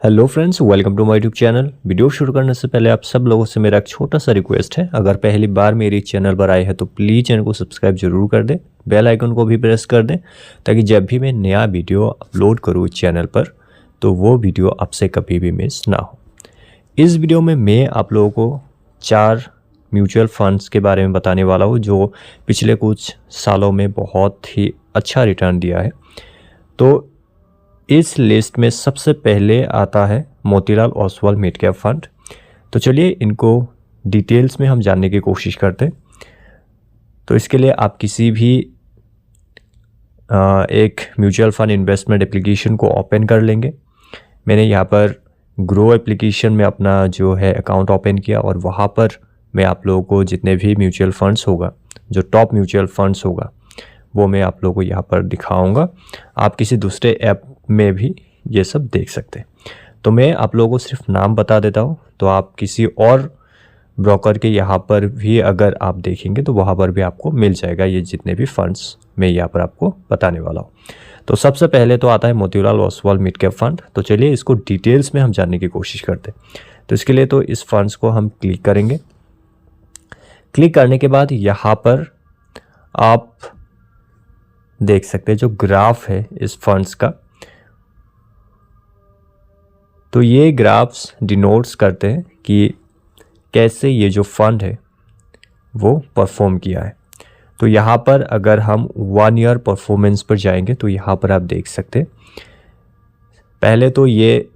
Hello friends, welcome to my YouTube channel. Video शुरू करने से पहले आप सब लोगों से मेरा एक छोटा सा रिक्वेस्ट है, अगर पहली बार मेरे चैनल पर आए हैं तो प्लीज़ चैनल को सब्सक्राइब जरूर कर दें, बेल आइकन को भी प्रेस कर दें ताकि जब भी मैं नया वीडियो अपलोड करूँ इस चैनल पर तो वो वीडियो आपसे कभी भी मिस ना हो। इस वीडियो में मैं आप लोगों को 4 म्यूचुअल फंड्स के बारे में बताने वाला हूँ जो पिछले कुछ सालों में बहुत ही अच्छा रिटर्न दिया है। तो इस लिस्ट में सबसे पहले आता है Motilal Oswal mid cap fund. तो चलिए इनको डिटेल्स में हम जानने की कोशिश करते हैं। तो इसके लिए आप किसी भी एक म्यूचुअल फंड इन्वेस्टमेंट एप्लीकेशन को ओपन कर लेंगे। मैंने यहाँ पर ग्रो एप्लीकेशन में अपना जो है अकाउंट ओपन किया और वहाँ पर मैं आप लोगों को जितने भी म्यूचुअल फंड्स होगा, जो टॉप म्यूचुअल फंड्स होगा, वो मैं आप लोगों को यहाँ पर दिखाऊंगा। आप किसी दूसरे ऐप में भी ये सब देख सकते हैं। तो मैं आप लोगों को सिर्फ नाम बता देता हूँ, तो आप किसी और ब्रोकर के यहाँ पर भी अगर आप देखेंगे तो वहाँ पर भी आपको मिल जाएगा ये जितने भी फंड्स मैं यहाँ पर आपको बताने वाला हूँ। तो सबसे पहले तो आता है Motilal Oswal mid cap fund. तो चलिए इसको डिटेल्स में हम जानने की कोशिश करते हैं। तो इसके लिए तो इस फंड्स को हम क्लिक करेंगे। क्लिक करने के बाद यहाँ पर आप देख सकते हैं जो ग्राफ है इस फंड्स का, तो ये ग्राफ्स डिनोट्स करते हैं कि कैसे ये जो फंड है वो परफॉर्म किया है। तो यहाँ पर अगर हम 1 ईयर परफॉर्मेंस पर जाएंगे तो यहाँ पर आप देख सकते हैं पहले तो ये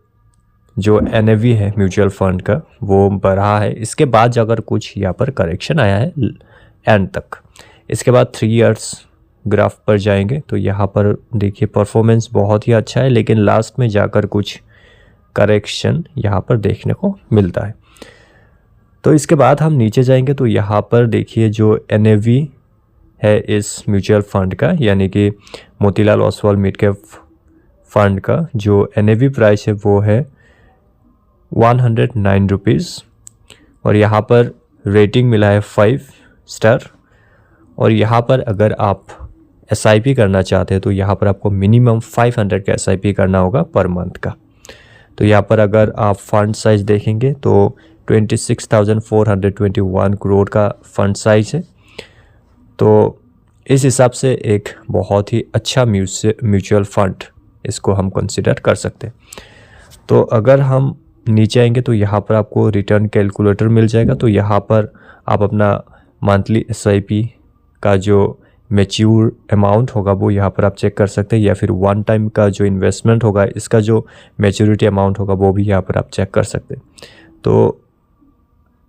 जो NAV है म्यूचुअल फंड का वो बढ़ा है। इसके बाद अगर कुछ यहाँ पर करेक्शन आया है एंड तक। इसके बाद 3 इयर्स ग्राफ पर जाएंगे तो यहाँ पर देखिए परफॉर्मेंस बहुत ही अच्छा है, लेकिन लास्ट में जाकर कुछ करेक्शन यहाँ पर देखने को मिलता है। तो इसके बाद हम नीचे जाएंगे तो यहाँ पर देखिए जो NAV है इस म्यूचुअल फंड का, यानी कि Motilal Oswal mid cap fund का जो NAV प्राइस है वो है 109 रुपीज़ और यहाँ पर रेटिंग मिला है 5 स्टार। और यहाँ पर अगर आप SIP करना चाहते हैं तो यहाँ पर आपको मिनिमम 500 का SIP करना होगा पर मंथ का। तो यहाँ पर अगर आप फंड साइज देखेंगे तो 26,421 करोड़ का फंड साइज है। तो इस हिसाब से एक बहुत ही अच्छा म्यूचुअल फंड इसको हम कंसिडर कर सकते हैं। तो अगर हम नीचे आएंगे तो यहाँ पर आपको रिटर्न कैलकुलेटर मिल जाएगा। तो यहाँ पर आप अपना मंथली SIP का जो मैच्योर अमाउंट होगा वो यहाँ पर आप चेक कर सकते हैं, या फिर 1 टाइम का जो इन्वेस्टमेंट होगा इसका जो मैच्योरिटी अमाउंट होगा वो भी यहाँ पर आप चेक कर सकते हैं। तो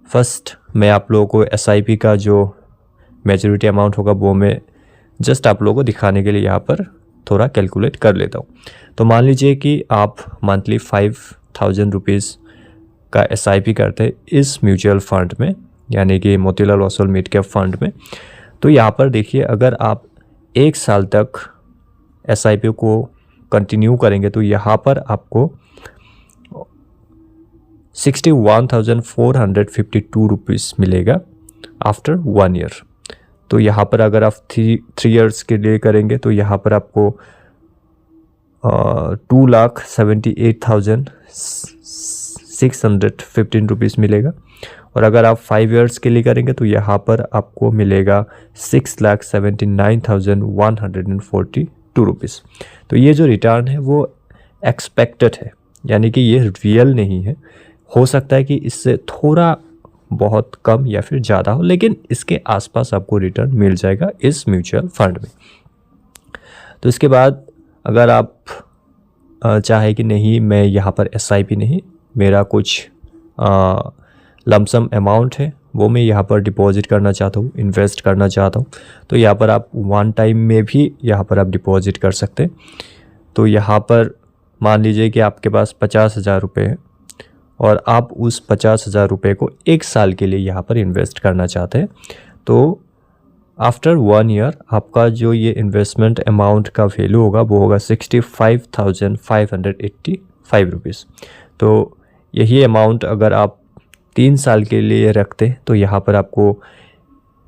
फर्स्ट मैं आप लोगों को SIP का जो मैच्योरिटी अमाउंट होगा वो मैं जस्ट आप लोगों को दिखाने के लिए यहाँ पर थोड़ा कैलकुलेट कर लेता हूँ। तो मान लीजिए कि आप मंथली 5,000 रुपीज़ का SIP करते हैं इस म्यूचुअल फंड में, यानी कि Motilal Oswal mid cap fund में। तो यहाँ पर देखिए अगर आप 1 साल तक SIP को कंटिन्यू करेंगे तो यहाँ पर आपको 61,452 रुपीज़ मिलेगा आफ्टर 1 ईयर। तो यहाँ पर अगर आप 3 इयर्स के लिए करेंगे तो यहाँ पर आपको 2,78,615 रुपीज़ मिलेगा। और अगर आप 5 इयर्स के लिए करेंगे तो यहाँ पर आपको मिलेगा 6,79,142 रुपीज़। तो ये जो रिटर्न है वो एक्सपेक्टेड है, यानी कि ये रियल नहीं है। हो सकता है कि इससे थोड़ा बहुत कम या फिर ज़्यादा हो, लेकिन इसके आसपास आपको रिटर्न मिल जाएगा इस म्यूचुअल फंड में। तो इसके बाद अगर आप चाहे कि नहीं मैं यहाँ पर SIP नहीं, मेरा कुछ लमसम अमाउंट है वो मैं यहाँ पर डिपॉजिट करना चाहता हूँ, इन्वेस्ट करना चाहता हूँ, तो यहाँ पर आप 1 टाइम में भी यहाँ पर आप डिपॉजिट कर सकते हैं। तो यहाँ पर मान लीजिए कि आपके पास 50,000 रुपये है और आप उस 50,000 रुपये को 1 साल के लिए यहाँ पर इन्वेस्ट करना चाहते हैं। तो आफ्टर 1 ईयर आपका जो ये इन्वेस्टमेंट अमाउंट का वैल्यू होगा वो होगा 65,585 रुपीज़। तो यही अमाउंट अगर आप 3 साल के लिए रखते तो यहाँ पर आपको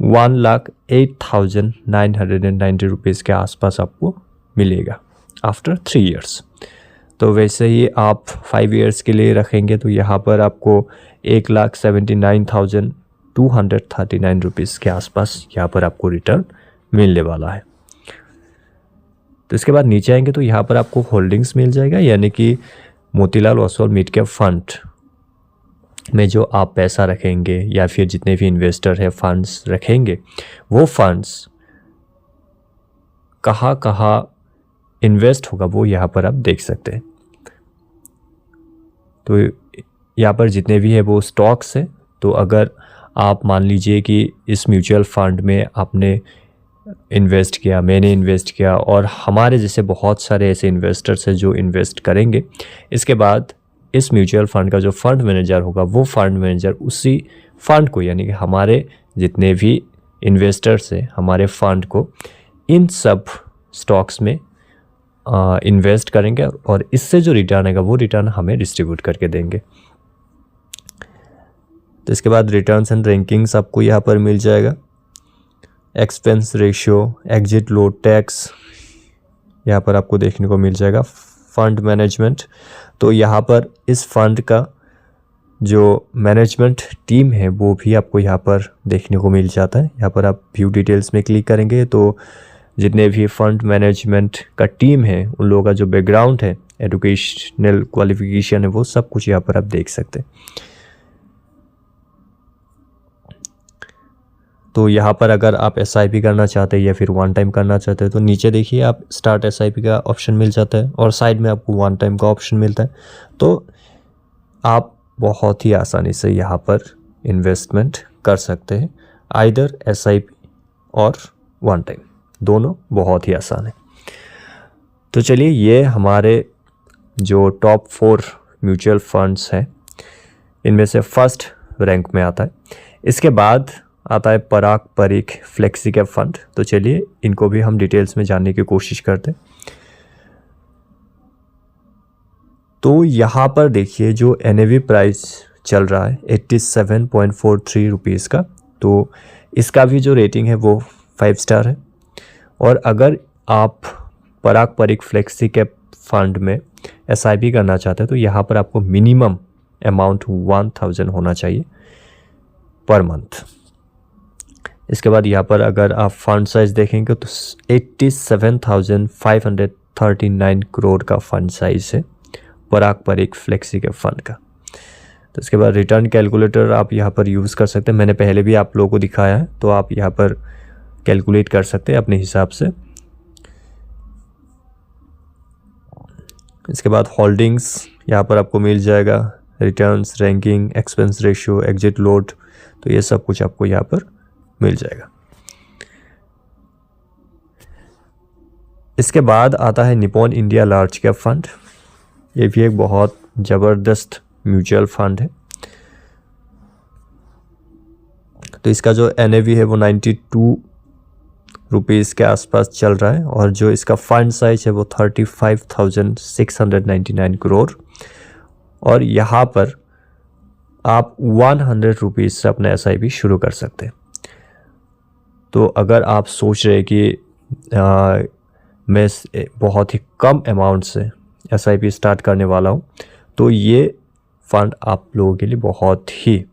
1,08,990 रुपीज़ के आसपास आपको मिलेगा आफ्टर 3 इयर्स। तो वैसे ही आप 5 ईयर्स के लिए रखेंगे तो यहाँ पर आपको 1,79,239 रुपीज़ के आसपास यहाँ पर आपको रिटर्न मिलने वाला है। तो इसके बाद नीचे आएंगे तो यहाँ पर आपको होल्डिंग्स मिल जाएगा, यानी कि Motilal Oswal mid cap fund में जो आप पैसा रखेंगे या फिर जितने भी इन्वेस्टर है फंड्स रखेंगे, वो फंड्स कहाँ कहाँ इन्वेस्ट होगा वो यहाँ पर आप देख सकते हैं। तो यहाँ पर जितने भी है वो स्टॉक्स है। तो अगर आप मान लीजिए कि इस म्यूचुअल फंड में आपने इन्वेस्ट किया, मैंने इन्वेस्ट किया और हमारे जैसे बहुत सारे ऐसे इन्वेस्टर्स हैं जो इन्वेस्ट करेंगे, इसके बाद इस म्यूचुअल फंड का जो फंड मैनेजर होगा वो फंड मैनेजर उसी फंड को, यानी कि हमारे जितने भी इन्वेस्टर्स हैं हमारे फंड को इन सब स्टॉक्स में इन्वेस्ट करेंगे और इससे जो रिटर्न आएगा वो रिटर्न हमें डिस्ट्रीब्यूट करके देंगे। तो इसके बाद रिटर्न्स एंड रैंकिंग्स आपको यहाँ पर मिल जाएगा। Expense ratio, exit load, tax यहाँ पर आपको देखने को मिल जाएगा। फंड मैनेजमेंट, तो यहाँ पर इस फंड का जो मैनेजमेंट टीम है वो भी आपको यहाँ पर देखने को मिल जाता है। यहाँ पर आप व्यू डिटेल्स में क्लिक करेंगे तो जितने भी फंड मैनेजमेंट का टीम है उन लोगों का जो बैकग्राउंड है, एजुकेशनल क्वालिफिकेशन है, वो सब कुछ यहाँ पर आप देख सकते हैं। तो यहाँ पर अगर आप SIP करना चाहते हैं या फिर वन टाइम करना चाहते हैं तो नीचे देखिए आप स्टार्ट SIP का ऑप्शन मिल जाता है और साइड में आपको वन टाइम का ऑप्शन मिलता है। तो आप बहुत ही आसानी से यहाँ पर इन्वेस्टमेंट कर सकते हैं, आइदर SIP और वन टाइम, दोनों बहुत ही आसान है। तो चलिए, ये हमारे जो टॉप 4 म्यूचुअल फंड्स हैं इनमें से फर्स्ट रैंक में आता है। इसके बाद आता है पराग परीख फ्लेक्सी कैप फंड। तो चलिए इनको भी हम डिटेल्स में जानने की कोशिश करते हैं। तो यहाँ पर देखिए जो NAV प्राइस चल रहा है 87.43 रुपीज़ का, तो इसका भी जो रेटिंग है वो 5 स्टार है। और अगर आप पराग परीख फ्लेक्सी कैप फंड में SIP करना चाहते हैं तो यहाँ पर आपको मिनिमम अमाउंट 1000 होना चाहिए पर मंथ। इसके बाद यहाँ पर अगर आप फंड साइज देखेंगे तो 87,539 करोड़ का फंड साइज है पराग परीख फ्लेक्सी कैप फंड का। तो इसके बाद रिटर्न कैलकुलेटर आप यहाँ पर यूज़ कर सकते हैं। मैंने पहले भी आप लोगों को दिखाया है, तो आप यहाँ पर कैलकुलेट कर सकते हैं अपने हिसाब से। इसके बाद होल्डिंग्स यहाँ पर आपको मिल जाएगा, returns, ranking, expense ratio, exit load, तो ये सब कुछ आपको यहाँ पर मिल जाएगा। इसके बाद आता है Nippon India large cap fund. ये भी एक बहुत ज़बरदस्त म्यूचुअल फंड है। तो इसका जो NAV है वो 92 रुपीज़ के आसपास चल रहा है और जो इसका फंड साइज है वो 35,699 करोड़। और यहाँ पर आप 100 रुपीज़ से अपना SIP शुरू कर सकते हैं। तो अगर आप सोच रहे कि मैं बहुत ही कम अमाउंट से SIP स्टार्ट करने वाला हूँ, तो ये फंड आप लोगों के लिए बहुत ही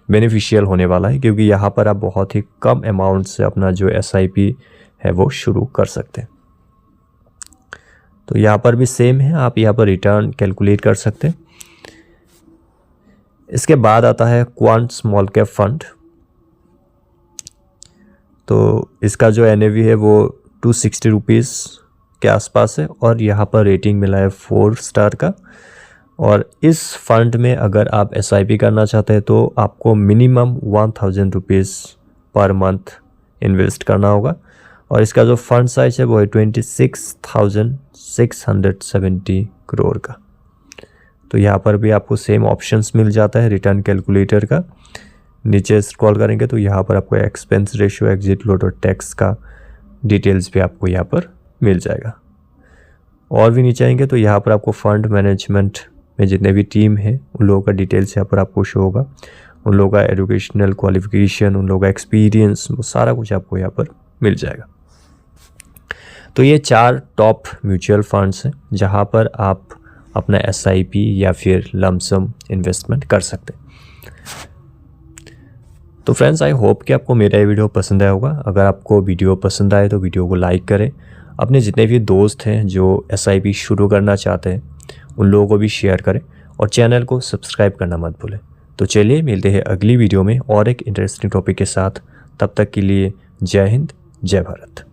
बेनिफिशियल होने वाला है, क्योंकि यहाँ पर आप बहुत ही कम अमाउंट से अपना जो SIP है वो शुरू कर सकते हैं। तो यहाँ पर भी सेम है, आप यहाँ पर रिटर्न कैलकुलेट कर सकते हैं। इसके बाद आता है क्वांट स्मॉल कैप फंड। तो इसका जो NAV है वो 260 रुपीज़ के आसपास है और यहाँ पर रेटिंग मिला है 4 स्टार का। और इस फंड में अगर आप SIP करना चाहते हैं तो आपको minimum 1000 rupees per month invest करना होगा। और इसका जो फंड साइज है वो है 26,670 करोड़ का। तो यहाँ पर भी आपको सेम ऑप्शंस मिल जाता है रिटर्न कैलकुलेटर का। नीचे स्क्रॉल करेंगे तो यहाँ पर आपको एक्सपेंस रेशियो, एग्जिट लोड और टैक्स का डिटेल्स भी आपको यहाँ पर मिल जाएगा। और भी नीचे आएंगे तो यहाँ पर आपको फंड मैनेजमेंट में जितने भी टीम है उन लोगों का डिटेल्स यहाँ पर आपको शो होगा, उन लोगों का एजुकेशनल क्वालिफिकेशन, उन लोगों का एक्सपीरियंस, वो सारा कुछ आपको यहाँ पर मिल जाएगा। तो ये 4 टॉप म्यूचुअल फंड्स हैं जहाँ पर आप अपना SIP या फिर लमसम इन्वेस्टमेंट कर सकते हैं। तो फ्रेंड्स, आई होप कि आपको मेरा ये वीडियो पसंद आया होगा। अगर आपको वीडियो पसंद आए तो वीडियो को लाइक करें, अपने जितने भी दोस्त हैं जो SIP शुरू करना चाहते हैं उन लोगों को भी शेयर करें और चैनल को सब्सक्राइब करना मत भूलें। तो चलिए मिलते हैं अगली वीडियो में और एक इंटरेस्टिंग टॉपिक के साथ। तब तक के लिए जय हिंद, जय भारत।